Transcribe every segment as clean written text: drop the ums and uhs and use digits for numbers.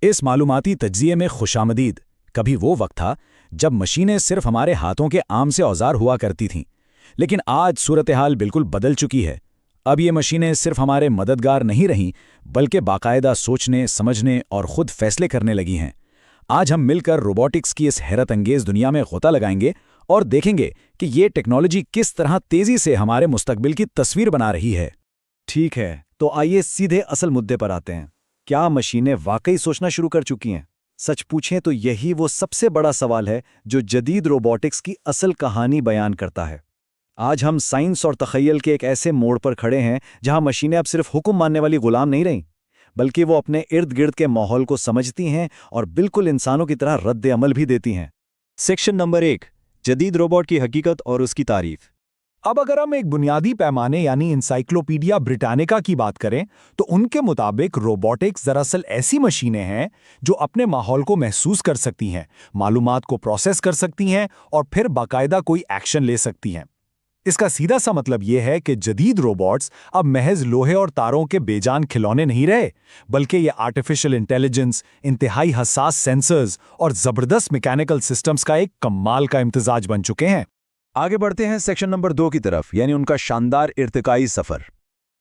اس معلوماتی تجزیے میں خوشامدید کبھی وہ وقت تھا جب مشینیں صرف ہمارے ہاتھوں کے عام سے اوزار ہوا کرتی تھیں، لیکن آج صورتحال بالکل بدل چکی ہے۔ اب یہ مشینیں صرف ہمارے مددگار نہیں رہیں بلکہ باقاعدہ سوچنے، سمجھنے اور خود فیصلے کرنے لگی ہیں۔ آج ہم مل کر روبوٹکس کی اس حیرت انگیز دنیا میں غوطہ لگائیں گے اور دیکھیں گے کہ یہ ٹیکنالوجی کس طرح تیزی سے ہمارے مستقبل کی تصویر بنا رہی ہے۔ ٹھیک ہے، تو آئیے سیدھے اصل مدے پر آتے ہیں۔ کیا مشینیں واقعی سوچنا شروع کر چکی ہیں؟ سچ پوچھیں تو یہی وہ سب سے بڑا سوال ہے جو جدید روبوٹکس کی اصل کہانی بیان کرتا ہے۔ آج ہم سائنس اور تخیل کے ایک ایسے موڑ پر کھڑے ہیں جہاں مشینیں اب صرف حکم ماننے والی غلام نہیں رہیں، بلکہ وہ اپنے ارد گرد کے ماحول کو سمجھتی ہیں اور بالکل انسانوں کی طرح رد عمل بھی دیتی ہیں۔ سیکشن نمبر 1، جدید روبوٹ کی حقیقت اور اس کی تعریف۔ اب اگر ہم ایک بنیادی پیمانے یعنی انسائکلوپیڈیا بریٹانیکا کی بات کریں تو ان کے مطابق روبوٹکس دراصل ایسی مشینیں ہیں جو اپنے ماحول کو محسوس کر سکتی ہیں، معلومات کو پروسیس کر سکتی ہیں اور پھر باقاعدہ کوئی ایکشن لے سکتی ہیں۔ اس کا سیدھا سا مطلب یہ ہے کہ جدید روبوٹس اب محض لوہے اور تاروں کے بے جان کھلونے نہیں رہے، بلکہ یہ آرٹیفیشل انٹیلیجنس، انتہائی حساس سینسرز اور زبردست میکینیکل سسٹمز کا ایک کمال کا امتزاج بن چکے ہیں۔ آگے بڑھتے ہیں سیکشن نمبر 2 کی طرف، یعنی ان کا شاندار ارتقائی سفر۔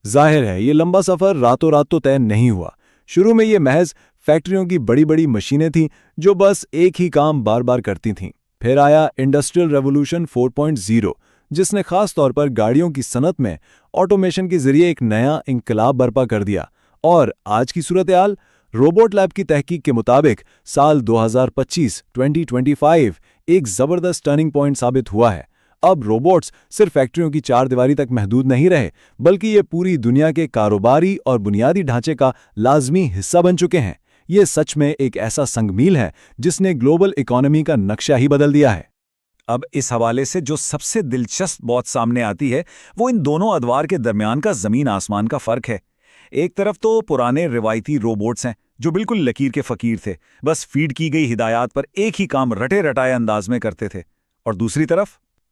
ظاہر ہے یہ لمبا سفر راتوں رات تو طے نہیں ہوا۔ شروع میں یہ محض فیکٹریوں کی بڑی بڑی مشینیں تھیں جو بس ایک ہی کام بار بار کرتی تھیں۔ پھر آیا انڈسٹریل ریولوشن 4.0 جس نے خاص طور پر گاڑیوں کی صنعت میں آٹومیشن کے ذریعے ایک نیا انقلاب برپا کر دیا، اور آج کی صورتحال روبوٹ لیب کی تحقیق کے مطابق سال 2025 ایک زبردست ٹرننگ پوائنٹ ثابت ہوا ہے۔ اب روبوٹس صرف فیکٹریوں کی چار دیواری تک محدود نہیں رہے، بلکہ یہ پوری دنیا کے کاروباری اور بنیادی ڈھانچے کا لازمی حصہ بن چکے ہیں۔ یہ سچ میں ایک ایسا سنگ میل ہے جس نے گلوبل اکانومی کا نقشہ ہی بدل دیا ہے۔ اب اس حوالے سے جو سب سے دلچسپ بات سامنے آتی ہے وہ ان دونوں ادوار کے درمیان کا زمین آسمان کا فرق ہے۔ ایک طرف تو پرانے روایتی روبوٹس ہیں جو بالکل لکیر کے فقیر تھے، بس فیڈ کی گئی ہدایات پر ایک ہی کام رٹے رٹائے انداز میں کرتے تھے، اور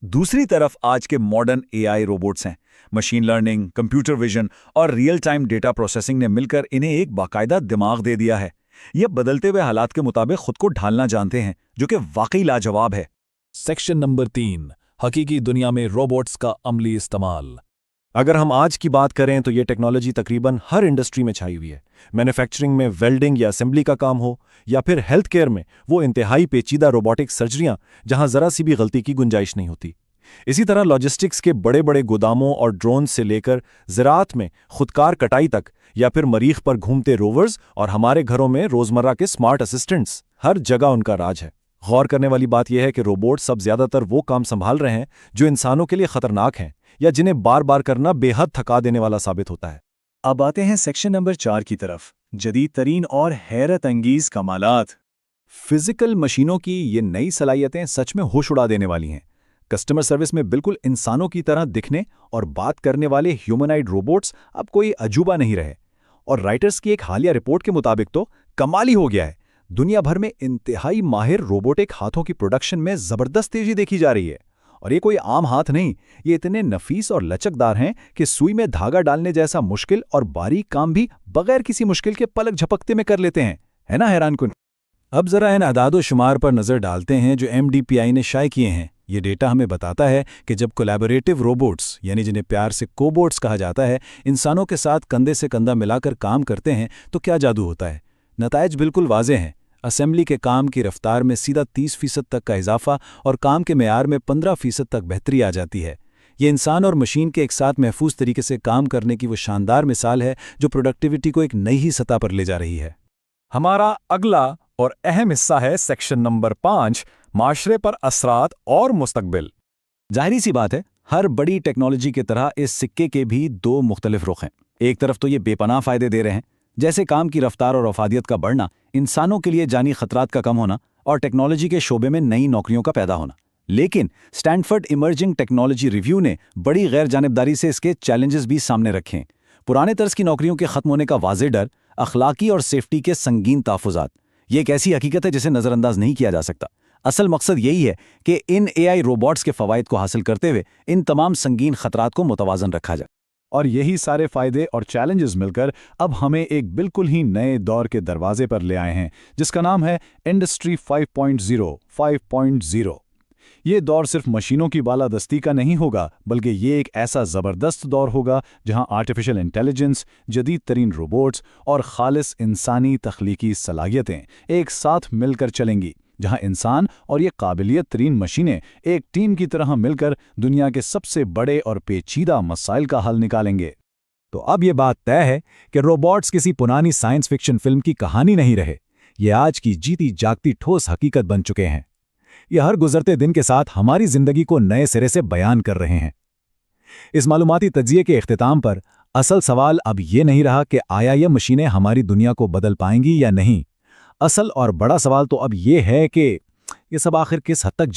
دوسری طرف آج کے ماڈرن AI روبوٹس ہیں۔ مشین لرننگ، کمپیوٹر ویژن اور ریئل ٹائم ڈیٹا پروسیسنگ نے مل کر انہیں ایک باقاعدہ دماغ دے دیا ہے۔ یہ بدلتے ہوئے حالات کے مطابق خود کو ڈھالنا جانتے ہیں، جو کہ واقعی لاجواب ہے۔ سیکشن نمبر 3، حقیقی دنیا میں روبوٹس کا عملی استعمال۔ اگر ہم آج کی بات کریں تو یہ ٹیکنالوجی تقریباً ہر انڈسٹری میں چھائی ہوئی ہے۔ مینوفیکچرنگ میں ویلڈنگ یا اسمبلی کا کام ہو، یا پھر ہیلتھ کیئر میں وہ انتہائی پیچیدہ روبوٹک سرجریاں جہاں ذرا سی بھی غلطی کی گنجائش نہیں ہوتی۔ اسی طرح لاجسٹکس کے بڑے بڑے گوداموں اور ڈرون سے لے کر زراعت میں خودکار کٹائی تک، یا پھر مریخ پر گھومتے روورز اور ہمارے گھروں میں روزمرہ کے سمارٹ اسسٹنٹس، ہر جگہ ان کا راج ہے۔ غور کرنے والی بات یہ ہے کہ روبوٹ سب زیادہ تر وہ کام سنبھال رہے ہیں جو انسانوں کے لیے خطرناک ہیں یا جنہیں بار بار کرنا بے حد تھکا دینے والا ثابت ہوتا ہے۔ اب آتے ہیں سیکشن نمبر 4 کی طرف، جدید ترین اور حیرت انگیز کمالات۔ فزیکل مشینوں کی یہ نئی صلاحیتیں سچ میں ہوش اڑا دینے والی ہیں۔ کسٹمر سروس میں بالکل انسانوں کی طرح دکھنے اور بات کرنے والے ہیومنائڈ روبوٹس اب کوئی عجوبہ نہیں رہے، اور رائٹرز کی ایک حالیہ رپورٹ کے مطابق تو کمال ہی ہو گیا ہے۔ دنیا بھر میں انتہائی ماہر روبوٹک ہاتھوں کی پروڈکشن میں زبردست تیزی دیکھی جا رہی ہے، اور یہ کوئی عام ہاتھ نہیں، یہ اتنے نفیس اور لچکدار ہیں کہ سوئی میں دھاگا ڈالنے جیسا مشکل اور باریک کام بھی بغیر کسی مشکل کے پلک جھپکتے میں کر لیتے ہیں۔ ہے نا حیران کن؟ اب ذرا ان اعداد و شمار پر نظر ڈالتے ہیں جو MDPI نے شائع کیے ہیں۔ یہ ڈیٹا ہمیں بتاتا ہے کہ جب کولیبوریٹو روبوٹس، یعنی جنہیں پیار سے کوبوٹس کہا جاتا ہے، انسانوں کے ساتھ کندھے سے کندھا ملا کر کام کرتے ہیں تو کیا جادو ہوتا ہے۔ نتائج بالکل واضح ہیں۔ اسمبلی کے کام کی رفتار میں سیدھا 30% تک کا اضافہ اور کام کے معیار میں 15% تک بہتری آ جاتی ہے۔ یہ انسان اور مشین کے ایک ساتھ محفوظ طریقے سے کام کرنے کی وہ شاندار مثال ہے جو پروڈکٹیوٹی کو ایک نئی ہی سطح پر لے جا رہی ہے۔ ہمارا اگلا اور اہم حصہ ہے سیکشن نمبر 5، معاشرے پر اثرات اور مستقبل۔ ظاہری سی بات ہے، ہر بڑی ٹیکنالوجی کی طرح اس سکے کے بھی دو مختلف رخ ہیں۔ ایک طرف تو یہ بے پناہ فائدے دے رہے ہیں، جیسے کام کی رفتار اور افادیت کا بڑھنا، انسانوں کے لیے جانی خطرات کا کم ہونا اور ٹیکنالوجی کے شعبے میں نئی نوکریوں کا پیدا ہونا۔ لیکن اسٹینفورڈ ایمرجنگ ٹیکنالوجی ریویو نے بڑی غیر جانبداری سے اس کے چیلنجز بھی سامنے رکھے ہیں۔ پرانے طرز کی نوکریوں کے ختم ہونے کا واضح ڈر، اخلاقی اور سیفٹی کے سنگین تحفظات، یہ ایک ایسی حقیقت ہے جسے نظر انداز نہیں کیا جا سکتا۔ اصل مقصد یہی ہے کہ ان AI روبوٹس کے فوائد کو حاصل کرتے ہوئے ان تمام سنگین خطرات کو متوازن رکھا جائے۔ اور یہی سارے فائدے اور چیلنجز مل کر اب ہمیں ایک بالکل ہی نئے دور کے دروازے پر لے آئے ہیں جس کا نام ہے انڈسٹری 5.0 یہ دور صرف مشینوں کی بالادستی کا نہیں ہوگا بلکہ یہ ایک ایسا زبردست دور ہوگا جہاں آرٹیفیشل انٹیلیجنس، جدید ترین روبوٹس اور خالص انسانی تخلیقی صلاحیتیں ایک ساتھ مل کر چلیں گی، جہاں انسان اور یہ قابلیت ترین مشینیں ایک ٹیم کی طرح مل کر دنیا کے سب سے بڑے اور پیچیدہ مسائل کا حل نکالیں گے۔ تو اب یہ بات طے ہے کہ روبوٹس کسی پرانی سائنس فکشن فلم کی کہانی نہیں رہے، یہ آج کی جیتی جاگتی ٹھوس حقیقت بن چکے ہیں۔ یہ ہر گزرتے دن کے ساتھ ہماری زندگی کو نئے سرے سے بیان کر رہے ہیں۔ اس معلوماتی تجزیے کے اختتام پر اصل سوال اب یہ نہیں رہا کہ آیا یہ مشینیں ہماری دنیا کو بدل پائیں گی یا نہیں۔ اصل اور بڑا سوال تو اب یہ ہے کہ یہ سب آخر کس حد تک